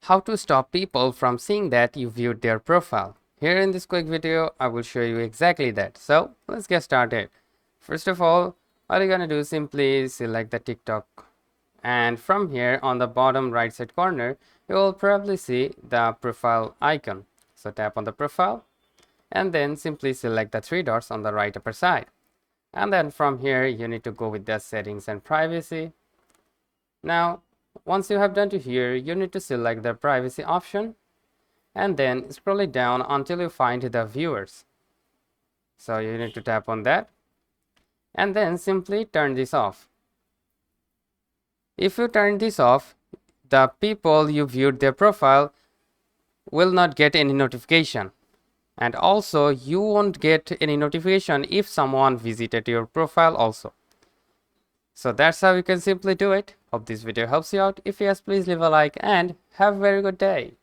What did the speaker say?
how to stop people from seeing that you viewed their profile. Here in this quick video, I will show you exactly that. So let's get started. First of all you're gonna do is simply select the TikTok, and from here on the bottom right side corner, you will probably see the profile icon. So tap on the profile and then simply select the three dots on the right upper side. And then from here, you need to go with the settings and privacy. Now, once you have done to here, you need to select the privacy option and then scroll it down until you find the viewers. So you need to tap on that and then simply turn this off. If you turn this off, the people you viewed their profile will not get any notification, and also you won't get any notification if someone visited your profile also. So that's how you can simply do it. Hope this video helps you out. If yes, please leave a like and have a very good day.